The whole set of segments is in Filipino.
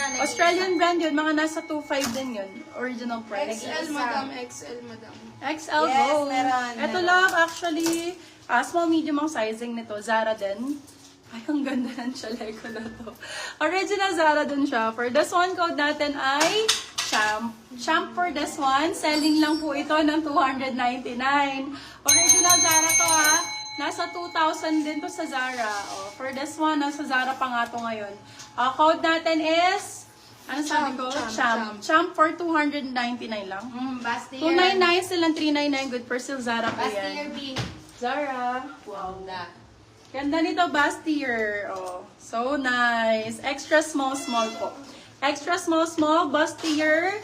yan. Australian brand yun, mga nasa 2.5 din yun. Original price. XL, madam. XL, madam. XL Yes, Go. meron, Ito meron. lang, actually, small, medium ang sizing nito. Zara din. Ay, ang ganda ng chaleco na to. Original Zara din siya. For this one, code natin ay Champ. Champ for this one. Selling lang po ito ng $299. Original Zara to ha. Nasa 2,000 din to sa Zara. Oh, for this one, nasa Zara pa nga to ngayon. Code natin is, ano sabi ko? Champ. Champ for $299 lang. Basti 299 silang 399 good for still Zara po Basti yan. B. Zara. Wow. Ganda nito, bustier. Oh, so nice. Extra small po. Extra small, bustier.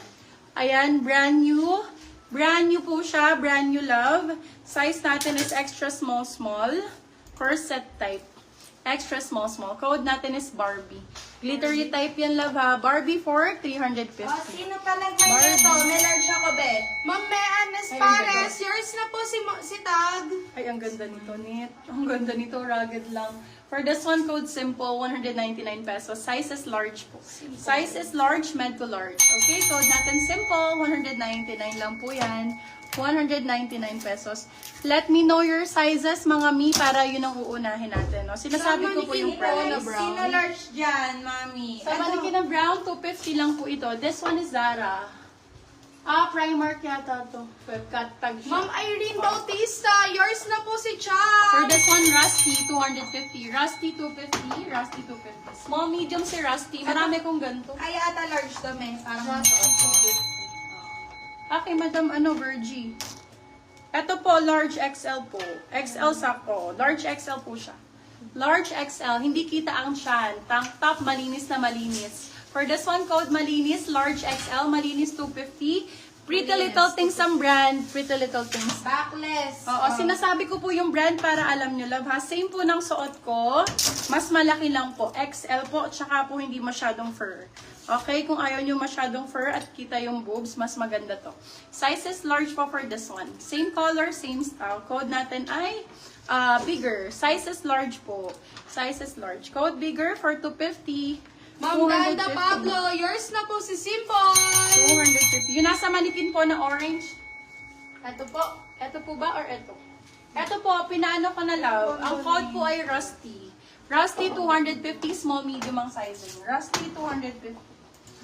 Ayan, brand new. Brand new po siya, brand new love. Size natin is extra small. Corset type. Extra small. Code natin is Barbie. Glittery type yan, love ha. Barbie for $350. Sino palang may ito? May large ako, be. Ma'am Mean Espares, yours na po si Tag. Ay, ang ganda nito, Nit. Ang ganda nito, rugged lang. For this one, code simple, 199 pesos. Size is large po. Size is large, med to large. Okay, code natin simple, 199 lang po yan. 199 pesos. Let me know your sizes, mga mi, para yun ang uunahin natin. No? Sinasabi ko po yung price. Sino large dyan, mami? Sa manikin na brown, 250 lang po ito. This one is Zara. Primark yata to. Cut tag siya. Ma'am Irene Bautista, yours na po si For Chad. this one, Rusty, 250. Rusty, 250. Rusty, 250. Small, medium si Rusty. Marami kong ganito. Ay, ata large to, men. Parang Okay, Madam, Virgie. Ito po, large XL po. XL sakto. Large XL po siya. Large XL, hindi kita ang tiyan. Tank top, malinis na malinis. For this one, code malinis, large XL, malinis 250. Pretty Little Things ang brand. Pretty Little Things. backless. Oo, sinasabi ko po yung brand para alam nyo, love ha. Same po ng suot ko. Mas malaki lang po. XL po, tsaka po hindi masyadong fur. Okay, kung ayaw nyo masyadong fur at kita yung boobs, mas maganda to. Size is large po for this one. Same color, same style. Code natin ay bigger. Size is large po. Size is large. Code bigger for 250. Ma'am Brenda Pablo, yours na po si Simple. 250. Yung nasa manikin po na orange. Ito po. Ito po ba or ito? Ito po, pinaano ko na love. Ang code po ay Rusty. Rusty 250, small, medium ang sizing. Rusty 250.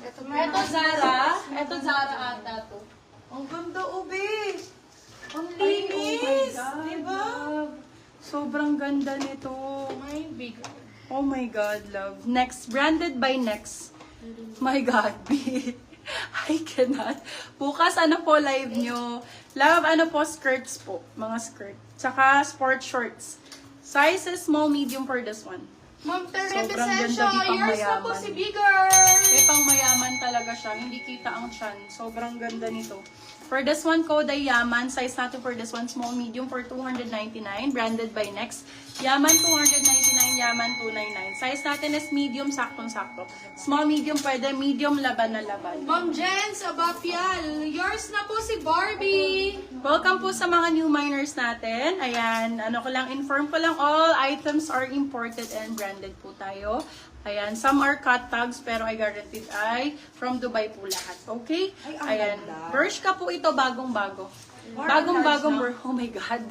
Ito Zara. Ito Zara ata to. Ang ganda, ube. Ang Ay, linis. oh my God, Diba? love. Sobrang ganda nito. My big. Oh my God, love. Next, branded by Next. My God, B. I cannot. Bukas, ano po live nyo? Love, ano po, skirts po. Mga skirt. Tsaka sport shorts. Size is small, medium for this one. Ma'am Terre Sobrang ganda, Vicencio, di pang yours na po mayaman. si Bigger. Pang mayaman talaga siya. Hindi kita ang tiyan. Sobrang ganda nito. For this one, code ay Yaman. Size natin for this one, small, medium for $299. Branded by Next. Yaman, $299. Yaman, $299. Size natin is medium, saktong-sakto. Small, medium, pwede. Medium, laban na laban. Ma'am Jen Sabapial, yours na po si Barbie. Welcome po sa mga new miners natin. Ayan, inform ko lang, all items are imported and branded po tayo. Ayan, some are cut tags, pero I guaranteed ay from Dubai po lahat. Okay? Ayan, Bershka po ito, bagong-bago. Bagong-bagong Oh my God.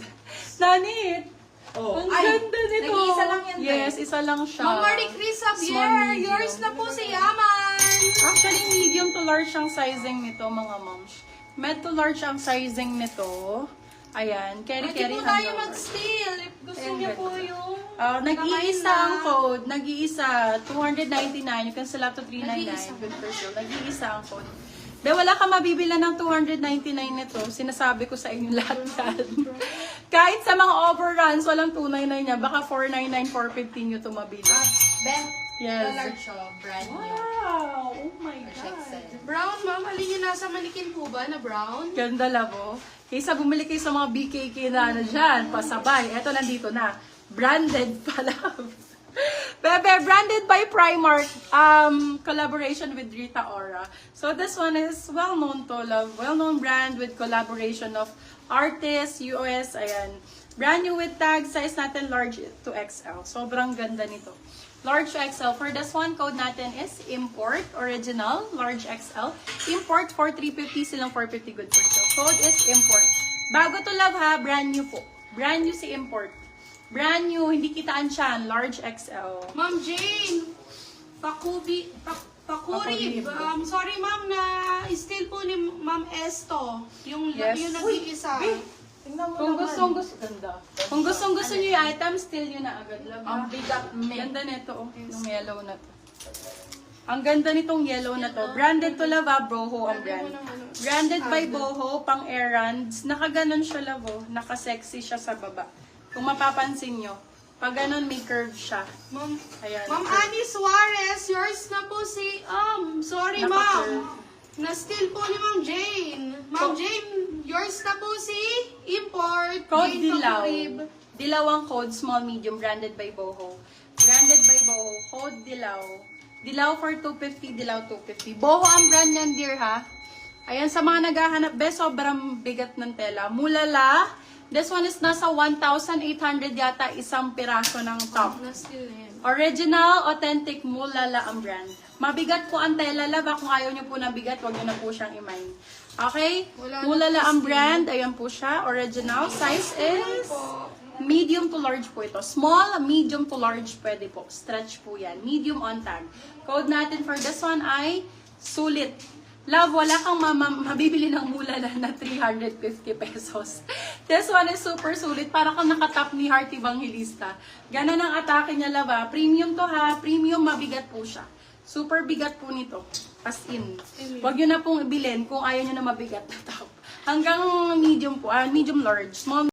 Nanit! Oh. Ang ganda nito. nag-iisa lang yan, Yes, isa lang siya. Ma'am Marie Chris Small, Xavier, medium. yours na po si Yaman. Actually, medium to large ang sizing nito, mga moms. Med to large ang sizing nito. Ayan, Pwede carry-carry po tayo hanggang mag-steal if gusto niyo po yung... nag-iisa ang code. Nag-iisa. 299. You can still up to 399. Nag-iisa. Good for sale. Nag-iisa ang code. De, wala ka mabibila ng 299 nito. Sinasabi ko sa inyo lahat yan. Kahit sa mga overruns, walang 299 niya. Baka 499, 450 nyo ito mabili. Ben, Yes. large siya. Brand new. Wow! Oh my God. Brown, ma'am, alin yung nasa manikin po ba na brown? Ganda labo. Kaysa bumili kayo sa mga BKK na dyan, pasabay. Eto, nandito na. Branded pala. Bebe, branded by Primark. Collaboration with Rita Ora. So this one is well-known to love. Well-known brand with collaboration of artists, US, ayan. Brand new with tag, size natin large to XL. Sobrang ganda nito. large to XL. For this one, code natin is import, original, large XL. Import for 350, silang 450 good for sale. Code is import. Bago to love ha, brand new po. Brand new si import. Brand new, hindi kitaan siya, large XL. Ma'am Jane, Pakurib. Sorry ma'am na still po ni Ma'am Esto. Yung nag-iisa. Tingnan mo Kung naman. ganda. Kung gustong niyo yung item, still yun na agad. Love, Ang bigat, me. Ganda nito, oh, yung yellow na to. Ang ganda nitong yellow na to. Branded to love, Boho ang brand. Branded by Boho, pang errands. Nakaganon siya, love, oh. Naka-sexy siya sa baba. Kung mapapansin nyo, pag ganon, may curve siya. Ma'am, Ayan. Ma'am Annie Suarez, yours na po si, sorry Naka-curve. ma'am. Na-steal po ni Ma'am Jane. Ma'am Jane, yours na po si Import. Code Jane Dilaw. Pakurib. Dilaw ang code, small, medium, branded by Boho. Branded by Boho, code Dilaw. Dilaw for 250, Dilaw 250. Boho ang brand niyan, dear, ha? Ayan, sa mga naghahanap, sobrang bigat ng tela. Mulala. This one is nasa 1,800 yata isang piraso ng top. Na-steal na yan. Original, authentic, Mulala ang brand. Mabigat po ang tela, laba. Kung ayaw nyo po ng bigat, huwag nyo na po siyang imain. Okay? Wala na Mulala po ang steam. brand. Ayan po siya. Original. Size is medium to large po ito. Small, medium to large pwede po. Stretch po yan. Medium on tag. Code natin for this one ay sulit. Love, wala kang mabibili ng Mulala na 350 pesos. This one is super sulit. Para kang nakatap ni Heart Evangelista. Ganon ang atake niya, love. Premium to ha. Premium, mabigat po siya. Super bigat po nito. As in. Huwag nyo na pong ibilin kung ayaw nyo na mabigat na top. Hanggang medium po. Medium large. Small